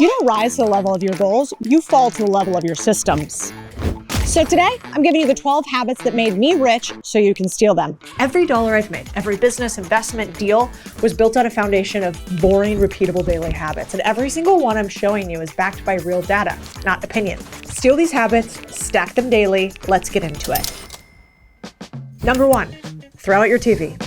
You don't rise to the level of your goals, you fall to the level of your systems. So today, I'm giving you the 12 habits that made me rich so you can steal them. Every dollar I've made, every business, investment, deal was built on a foundation of boring, repeatable daily habits. And every single one I'm showing you is backed by real data, not opinion. Steal these habits, stack them daily. Let's get into it. Number 1, throw out your TV.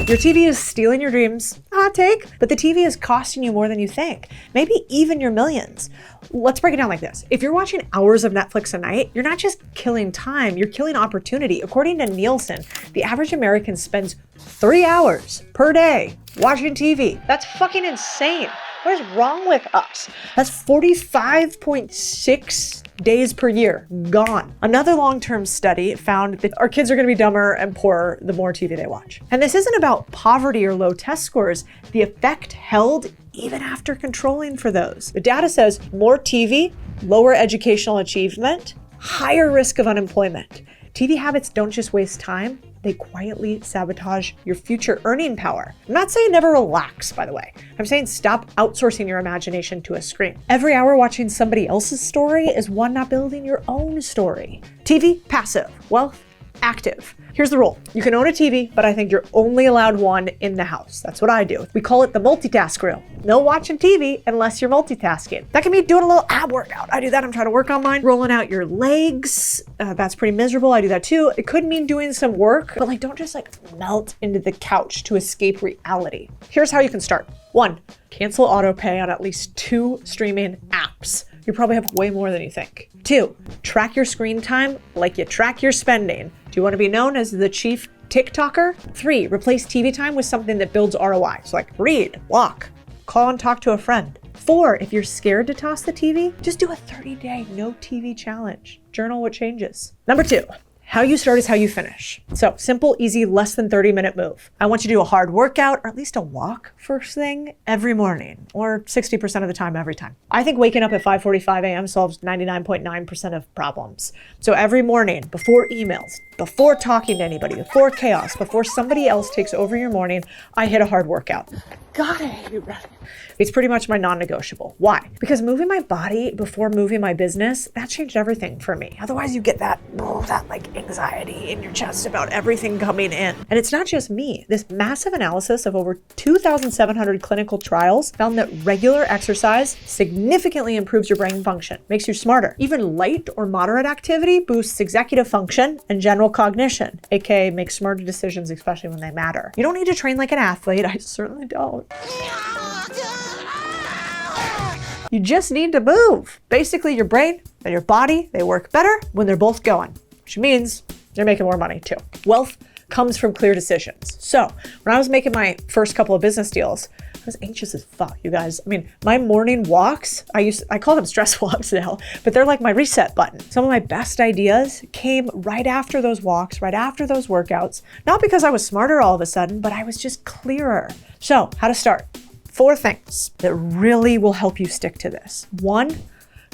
Your TV is stealing your dreams, hot take, but the TV is costing you more than you think, maybe even your millions. Let's break it down like this. If you're watching hours of Netflix a night, you're not just killing time, you're killing opportunity. According to Nielsen, the average American spends 3 hours per day watching TV. That's fucking insane. What is wrong with us? That's 45.6 days per year gone. Another long-term study found that our kids are going to be dumber and poorer the more TV they watch. And this isn't about poverty or low test scores. The effect held even after controlling for those. The data says more TV, lower educational achievement, higher risk of unemployment. TV habits don't just waste time, they quietly sabotage your future earning power. I'm not saying never relax, by the way. I'm saying stop outsourcing your imagination to a screen. Every hour watching somebody else's story is one not building your own story. TV, passive. Wealth, active. Here's the rule. You can own a TV, but I think you're only allowed one in the house. That's what I do. We call it the multitask rule. No watching TV unless you're multitasking. That can be doing a little ab workout. I do that. I'm trying to work on mine. Rolling out your legs. That's pretty miserable. I do that too. It could mean doing some work, but don't just melt into the couch to escape reality. Here's how you can start. 1, cancel autopay on at least 2 streaming apps. You probably have way more than you think. 2, track your screen time like you track your spending. Do you want to be known as the chief TikToker? 3, replace TV time with something that builds ROI. So read, walk, call and talk to a friend. 4, if you're scared to toss the TV, just do a 30-day no TV challenge. Journal what changes. Number 2, how you start is how you finish. So simple, easy, less than 30-minute move. I want you to do a hard workout or at least a walk first thing every morning, or 60% of the time every time. I think waking up at 5:45 a.m. solves 99.9% of problems. So every morning, before emails, before talking to anybody, before chaos, before somebody else takes over your morning, I hit a hard workout. Got it. It's pretty much my non-negotiable. Why? Because moving my body before moving my business, that changed everything for me. Otherwise you get that anxiety in your chest about everything coming in. And it's not just me. This massive analysis of over 2,700 clinical trials found that regular exercise significantly improves your brain function, makes you smarter. Even light or moderate activity boosts executive function and general cognition, aka makes smarter decisions, especially when they matter. You don't need to train like an athlete. I certainly don't. You just need to move. Basically, your brain and your body, they work better when they're both going, which means you're making more money too. Wealth comes from clear decisions. So when I was making my first couple of business deals, I was anxious as fuck, you guys. My morning walks, I call them stress walks now, but they're like my reset button. Some of my best ideas came right after those walks, right after those workouts, not because I was smarter all of a sudden, but I was just clearer. So how to start? 4 things that really will help you stick to this. 1,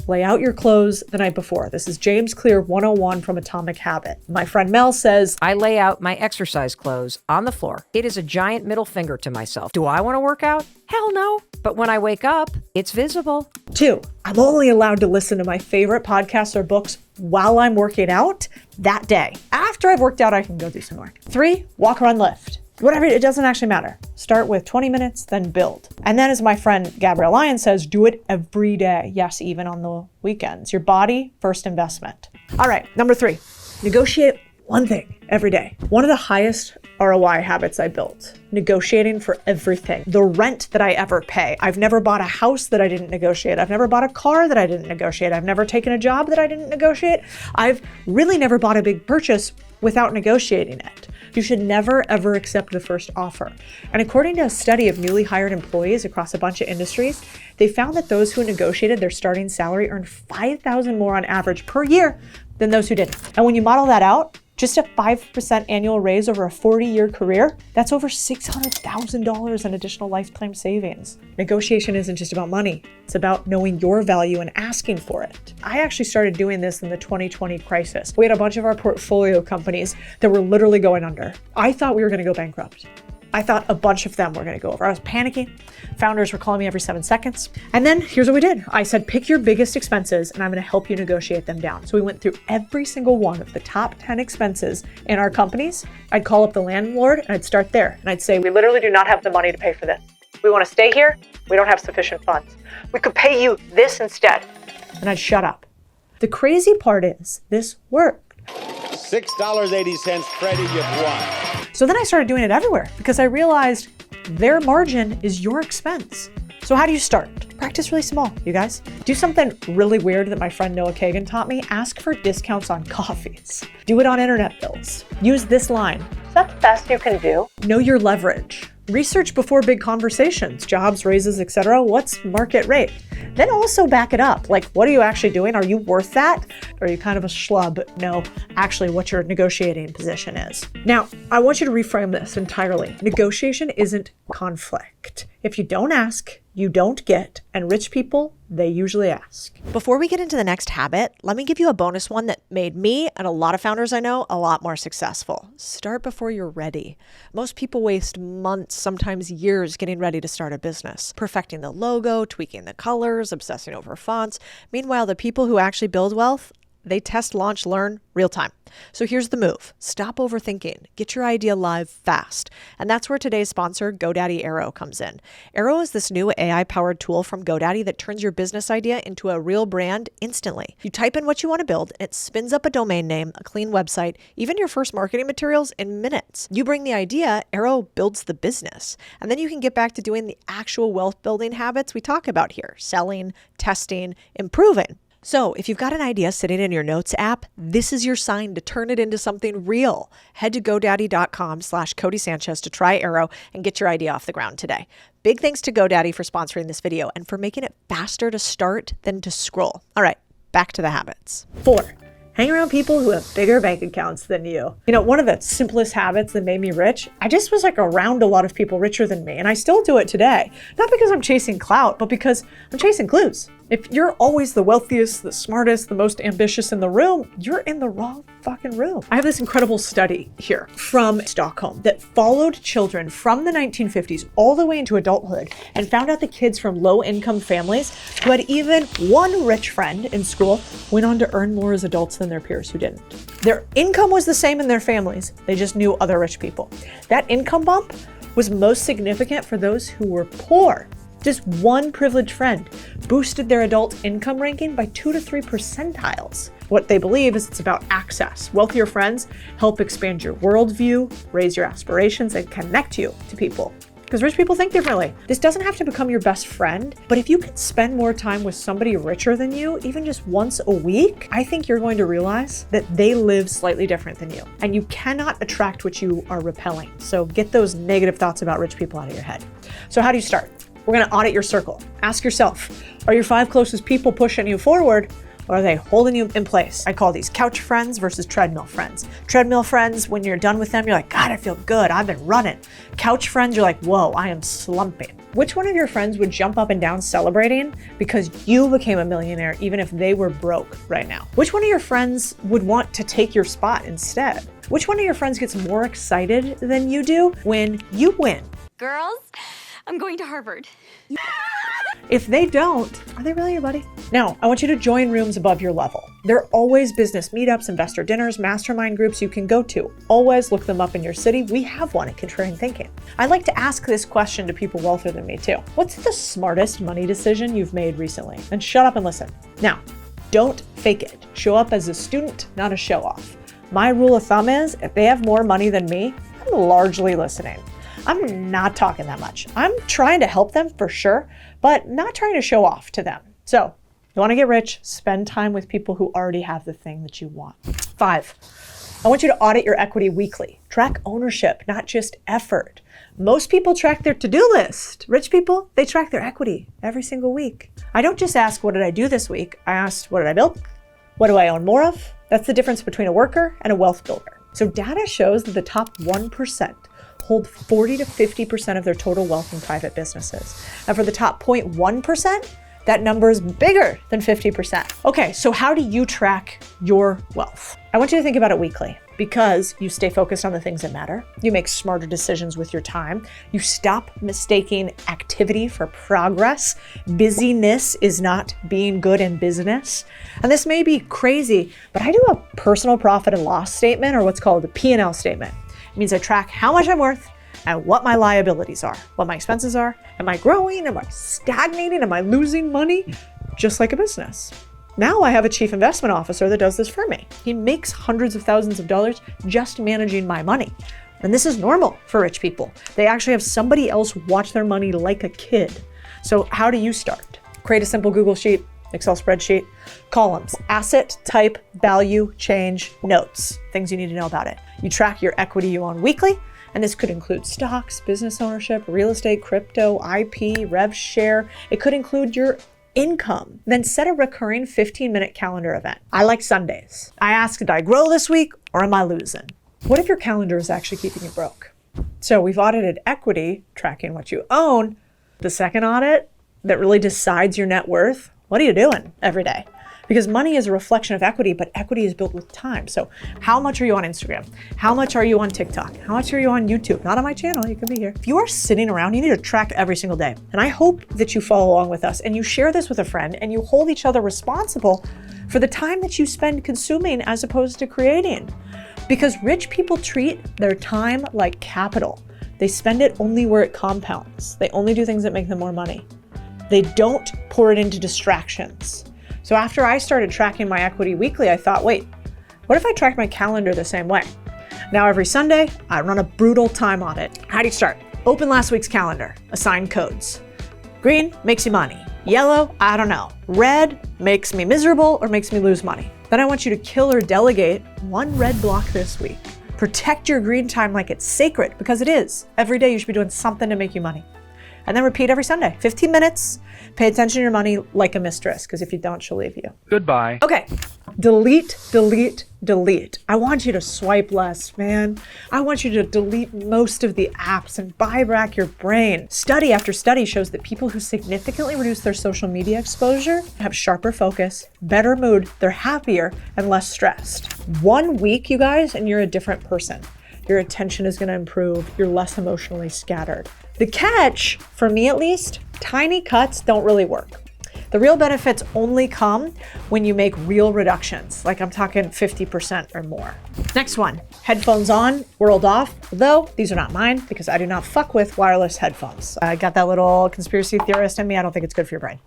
lay out your clothes the night before. This is James Clear 101 from Atomic Habit. My friend Mel says, I lay out my exercise clothes on the floor. It is a giant middle finger to myself. Do I want to work out? Hell no. But when I wake up, it's visible. 2, I'm only allowed to listen to my favorite podcasts or books while I'm working out that day. After I've worked out, I can go do some more. 3, walk, run, lift. Whatever, it doesn't actually matter. Start with 20 minutes, then build. And then as my friend Gabrielle Lyon says, do it every day. Yes, even on the weekends. Your body, first investment. All right, number 3, negotiate one thing every day. One of the highest ROI habits I built, negotiating for everything. The rent that I ever pay. I've never bought a house that I didn't negotiate. I've never bought a car that I didn't negotiate. I've never taken a job that I didn't negotiate. I've really never bought a big purchase without negotiating it. You should never, ever accept the first offer. And according to a study of newly hired employees across a bunch of industries, they found that those who negotiated their starting salary earned $5,000 more on average per year than those who didn't. And when you model that out, just a 5% annual raise over a 40-year career, that's over $600,000 in additional lifetime savings. Negotiation isn't just about money. It's about knowing your value and asking for it. I actually started doing this in the 2020 crisis. We had a bunch of our portfolio companies that were literally going under. I thought we were going to go bankrupt. I thought a bunch of them were going to go over. I was panicking. Founders were calling me every 7 seconds. And then here's what we did. I said, pick your biggest expenses and I'm going to help you negotiate them down. So we went through every single one of the top 10 expenses in our companies. I'd call up the landlord and I'd start there. And I'd say, we literally do not have the money to pay for this. We want to stay here. We don't have sufficient funds. We could pay you this instead. And I'd shut up. The crazy part is this worked. $6.80, Freddie, you've won. So then I started doing it everywhere because I realized their margin is your expense. So how do you start? Practice really small, you guys. Do something really weird that my friend Noah Kagan taught me. Ask for discounts on coffees. Do it on internet bills. Use this line. Is that the best you can do? Know your leverage. Research before big conversations, jobs, raises, etc. What's market rate? Then also back it up. Like, what are you actually doing? Are you worth that? Or are you kind of a schlub? No, actually what your negotiating position is. Now, I want you to reframe this entirely. Negotiation isn't conflict. If you don't ask, you don't get, and rich people, they usually ask. Before we get into the next habit, let me give you a bonus one that made me and a lot of founders I know a lot more successful. Start before you're ready. Most people waste months, sometimes years, getting ready to start a business, perfecting the logo, tweaking the colors, obsessing over fonts. Meanwhile, the people who actually build wealth, they test, launch, learn real time. So here's the move. Stop overthinking. Get your idea live fast. And that's where today's sponsor, GoDaddy Aero, comes in. Aero is this new AI-powered tool from GoDaddy that turns your business idea into a real brand instantly. You type in what you want to build, and it spins up a domain name, a clean website, even your first marketing materials in minutes. You bring the idea, Aero builds the business. And then you can get back to doing the actual wealth building habits we talk about here: selling, testing, improving. So if you've got an idea sitting in your notes app, this is your sign to turn it into something real. Head to GoDaddy.com/Codie Sanchez to try Aero and get your idea off the ground today. Big thanks to GoDaddy for sponsoring this video and for making it faster to start than to scroll. All right, back to the habits. 4. Hang around people who have bigger bank accounts than you. You know, one of the simplest habits that made me rich, I just was like around a lot of people richer than me, and I still do it today. Not because I'm chasing clout, but because I'm chasing clues. If you're always the wealthiest, the smartest, the most ambitious in the room, you're in the wrong fucking room. I have this incredible study here from Stockholm that followed children from the 1950s all the way into adulthood and found out the kids from low-income families who had even one rich friend in school went on to earn more as adults than their peers who didn't. Their income was the same in their families. They just knew other rich people. That income bump was most significant for those who were poor. Just one privileged friend boosted their adult income ranking by 2 to 3 percentiles. What they believe is it's about access. Wealthier friends help expand your worldview, raise your aspirations, and connect you to people. Because rich people think differently. This doesn't have to become your best friend, but if you can spend more time with somebody richer than you, even just once a week, I think you're going to realize that they live slightly different than you. And you cannot attract what you are repelling. So get those negative thoughts about rich people out of your head. So how do you start? We're going to audit your circle. Ask yourself, are your 5 closest people pushing you forward, or are they holding you in place? I call these couch friends versus treadmill friends. Treadmill friends, when you're done with them, you're like, God, I feel good. I've been running. Couch friends, you're like, whoa, I am slumping. Which one of your friends would jump up and down celebrating because you became a millionaire even if they were broke right now? Which one of your friends would want to take your spot instead? Which one of your friends gets more excited than you do when you win? Girls, I'm going to Harvard. If they don't, are they really your buddy? Now, I want you to join rooms above your level. There are always business meetups, investor dinners, mastermind groups you can go to. Always look them up in your city. We have one at Contrarian Thinking. I like to ask this question to people wealthier than me too. What's the smartest money decision you've made recently? And shut up and listen. Now, don't fake it. Show up as a student, not a show off. My rule of thumb is if they have more money than me, I'm largely listening. I'm not talking that much. I'm trying to help them for sure, but not trying to show off to them. So, you want to get rich, spend time with people who already have the thing that you want. 5, I want you to audit your equity weekly. Track ownership, not just effort. Most people track their to-do list. Rich people, they track their equity every single week. I don't just ask, what did I do this week? I asked, what did I build? What do I own more of? That's the difference between a worker and a wealth builder. So data shows that the top 1% hold 40 to 50% of their total wealth in private businesses. And for the top 0.1%, that number is bigger than 50%. Okay, so how do you track your wealth? I want you to think about it weekly. because you stay focused on the things that matter. You make smarter decisions with your time. You stop mistaking activity for progress. Busyness is not being good in business. And this may be crazy, but I do a personal profit and loss statement, or what's called a P&L statement. It means I track how much I'm worth and what my liabilities are, what my expenses are. Am I growing? Am I stagnating? Am I losing money? Just like a business. Now I have a chief investment officer that does this for me. He makes hundreds of thousands of dollars just managing my money. And this is normal for rich people. They actually have somebody else watch their money like a kid. So how do you start? Create a simple Google sheet, Excel spreadsheet, columns, asset, type, value, change, notes, things you need to know about it. You track your equity you own weekly, and this could include stocks, business ownership, real estate, crypto, IP, rev share. It could include your income. Then set a recurring 15-minute calendar event. I like Sundays. I ask, did I grow this week or am I losing? What if your calendar is actually keeping you broke? So we've audited equity, tracking what you own. The second audit that really decides your net worth, what are you doing every day? Because money is a reflection of equity, but equity is built with time. So how much are you on Instagram? How much are you on TikTok? How much are you on YouTube? Not on my channel, you can be here. If you are sitting around, you need to track every single day. And I hope that you follow along with us and you share this with a friend and you hold each other responsible for the time that you spend consuming as opposed to creating. Because rich people treat their time like capital. They spend it only where it compounds. They only do things that make them more money. They don't pour it into distractions. So after I started tracking my equity weekly, I thought, wait, what if I track my calendar the same way? Now every Sunday, I run a brutal time audit. How do you start? Open last week's calendar, assign codes. Green makes you money. Yellow, I don't know. Red makes me miserable or makes me lose money. Then I want you to kill or delegate one red block this week. Protect your green time like it's sacred, because it is. Every day you should be doing something to make you money. And then repeat every Sunday, 15 minutes. Pay attention to your money like a mistress, because if you don't, she'll leave you. Goodbye. Okay, delete, delete, delete. I want you to swipe less, man. I want you to delete most of the apps and buy back your brain. Study after study shows that people who significantly reduce their social media exposure have sharper focus, better mood, they're happier, and less stressed. 1 week, you guys, and you're a different person. Your attention is going to improve. You're less emotionally scattered. The catch, for me at least, tiny cuts don't really work. The real benefits only come when you make real reductions, like I'm talking 50% or more. Next one, headphones on, world off, though these are not mine because I do not fuck with wireless headphones. I got that little conspiracy theorist in me. I don't think it's good for your brain.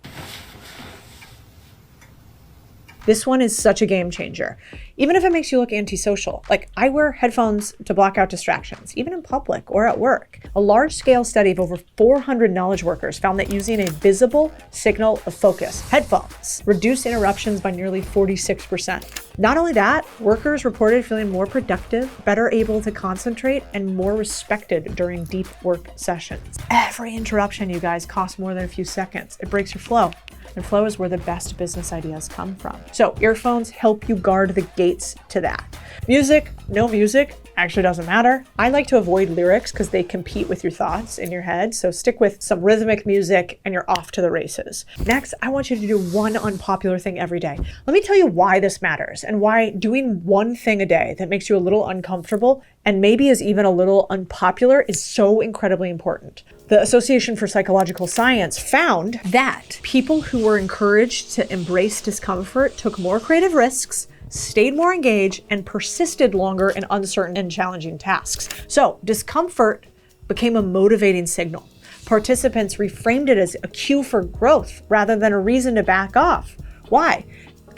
This one is such a game changer. Even if it makes you look antisocial. Like, I wear headphones to block out distractions, even in public or at work. A large-scale study of over 400 knowledge workers found that using a visible signal of focus, headphones, reduced interruptions by nearly 46%. Not only that, workers reported feeling more productive, better able to concentrate, and more respected during deep work sessions. Every interruption, you guys, costs more than a few seconds. It breaks your flow. And flow is where the best business ideas come from. So earphones help you guard the gates to that. Music, no music, actually doesn't matter. I like to avoid lyrics because they compete with your thoughts in your head. So stick with some rhythmic music and you're off to the races. Next, I want you to do one unpopular thing every day. Let me tell you why this matters and why doing one thing a day that makes you a little uncomfortable and maybe is even a little unpopular is so incredibly important. The Association for Psychological Science found that people who were encouraged to embrace discomfort took more creative risks, stayed more engaged, and persisted longer in uncertain and challenging tasks. So discomfort became a motivating signal. Participants reframed it as a cue for growth rather than a reason to back off. Why?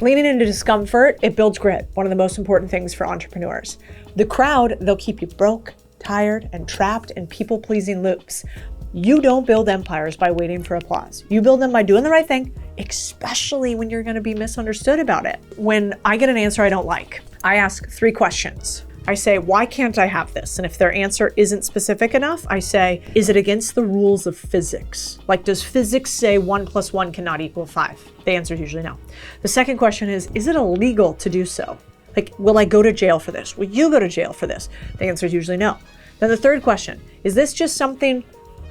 Leaning into discomfort, it builds grit, one of the most important things for entrepreneurs. The crowd, they'll keep you broke, tired, and trapped in people-pleasing loops. You don't build empires by waiting for applause. You build them by doing the right thing, especially when you're going to be misunderstood about it. When I get an answer I don't like, I ask 3 questions. I say, why can't I have this? And if their answer isn't specific enough, I say, is it against the rules of physics? Like, does physics say 1 + 1 cannot equal 5? The answer is usually no. The second question is it illegal to do so? Like, will I go to jail for this? Will you go to jail for this? The answer is usually no. Then the third question, is this just something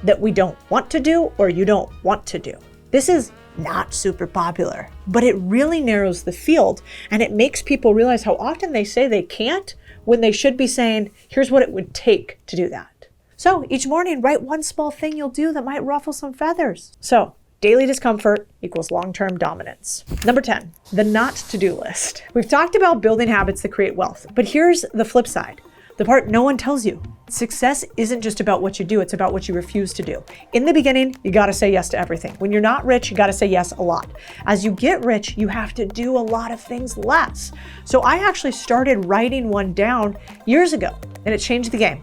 that we don't want to do or you don't want to do? This is not super popular, but it really narrows the field and it makes people realize how often they say they can't, when they should be saying, here's what it would take to do that. So each morning, write one small thing you'll do that might ruffle some feathers. So daily discomfort equals long-term dominance. Number 10, the not to-do list. We've talked about building habits that create wealth, but here's the flip side. The part no one tells you. Success isn't just about what you do, it's about what you refuse to do. In the beginning, you gotta say yes to everything. When you're not rich, you gotta say yes a lot. As you get rich, you have to do a lot of things less. So I actually started writing one down years ago, and it changed the game.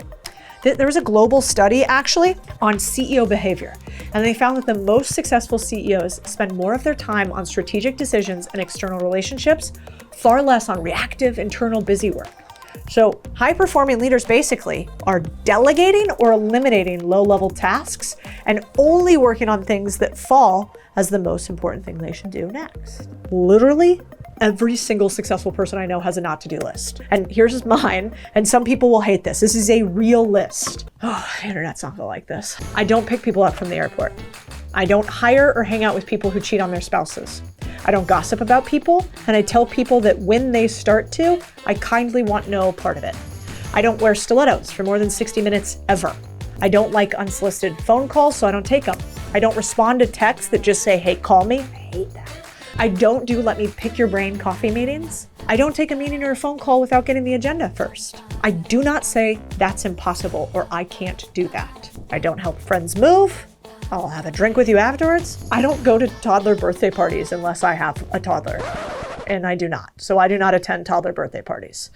There was a global study actually on CEO behavior, and they found that the most successful CEOs spend more of their time on strategic decisions and external relationships, far less on reactive internal busy work. So high-performing leaders basically are delegating or eliminating low-level tasks and only working on things that fall as the most important thing they should do next. Literally, every single successful person I know has a not to-do list. And here's mine, and some people will hate this. This is a real list. Oh, the internet's not gonna like this. I don't pick people up from the airport. I don't hire or hang out with people who cheat on their spouses. I don't gossip about people, and I tell people that when they start to, I kindly want no part of it. I don't wear stilettos for more than 60 minutes ever. I don't like unsolicited phone calls, so I don't take them. I don't respond to texts that just say, hey, call me. I hate that. I don't do let me pick your brain coffee meetings. I don't take a meeting or a phone call without getting the agenda first. I do not say that's impossible or I can't do that. I don't help friends move. I'll have a drink with you afterwards. I don't go to toddler birthday parties unless I have a toddler, and I do not. So I do not attend toddler birthday parties.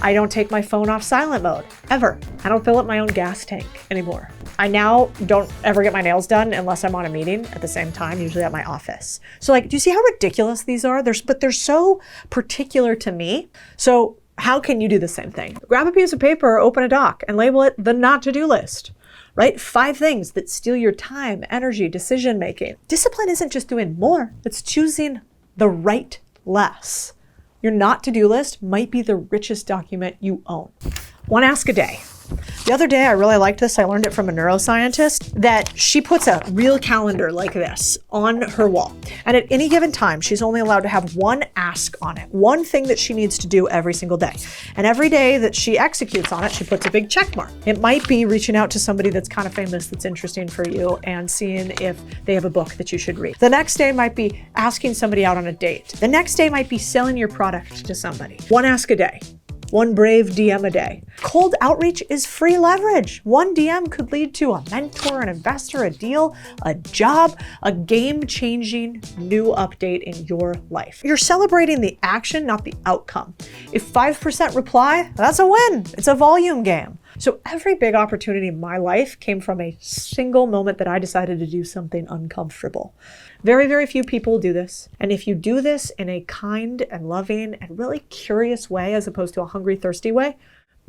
I don't take my phone off silent mode, ever. I don't fill up my own gas tank anymore. I now don't ever get my nails done unless I'm on a meeting at the same time, usually at my office. So like, do you see how ridiculous these are? But they're so particular to me. So how can you do the same thing? Grab a piece of paper, open a doc, and label it the not to-do list. Right? 5 things that steal your time, energy, decision-making. Discipline isn't just doing more, it's choosing the right less. Your not to-do list might be the richest document you own. One ask a day. The other day, I really liked this. I learned it from a neuroscientist that she puts a real calendar like this on her wall. And at any given time, she's only allowed to have one ask on it, one thing that she needs to do every single day. And every day that she executes on it, she puts a big check mark. It might be reaching out to somebody that's kind of famous that's interesting for you and seeing if they have a book that you should read. The next day might be asking somebody out on a date. The next day might be selling your product to somebody. One ask a day. One brave DM a day. Cold outreach is free leverage. One DM could lead to a mentor, an investor, a deal, a job, a game-changing new update in your life. You're celebrating the action, not the outcome. If 5% reply, that's a win. It's a volume game. So every big opportunity in my life came from a single moment that I decided to do something uncomfortable. Very, very few people do this. And if you do this in a kind and loving and really curious way, as opposed to a hungry, thirsty way,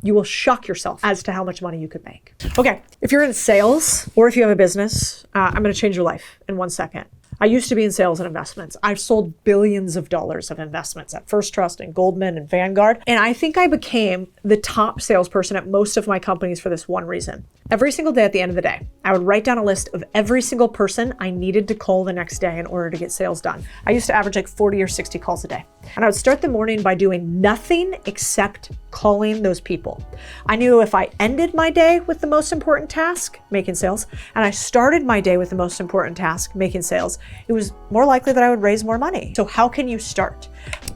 you will shock yourself as to how much money you could make. Okay, if you're in sales or if you have a business, I'm gonna change your life in 1 second. I used to be in sales and investments. I've sold billions of dollars of investments at First Trust and Goldman and Vanguard. And I think I became the top salesperson at most of my companies for this one reason. Every single day at the end of the day, I would write down a list of every single person I needed to call the next day in order to get sales done. I used to average like 40 or 60 calls a day. And I would start the morning by doing nothing except calling those people. I knew if I ended my day with the most important task, making sales, and I started my day with the most important task, making sales, it was more likely that I would raise more money. So how can you start?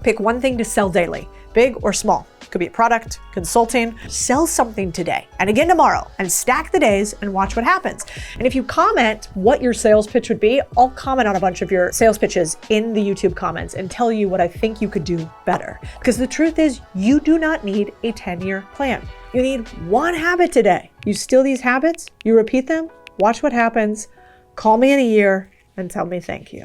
Pick one thing to sell daily, big or small. Could be a product, consulting. Sell something today and again tomorrow and stack the days and watch what happens. And if you comment what your sales pitch would be, I'll comment on a bunch of your sales pitches in the YouTube comments and tell you what I think you could do better. Because the truth is, you do not need a 10-year plan. You need one habit today. You steal these habits, you repeat them, watch what happens, call me in a year and tell me thank you.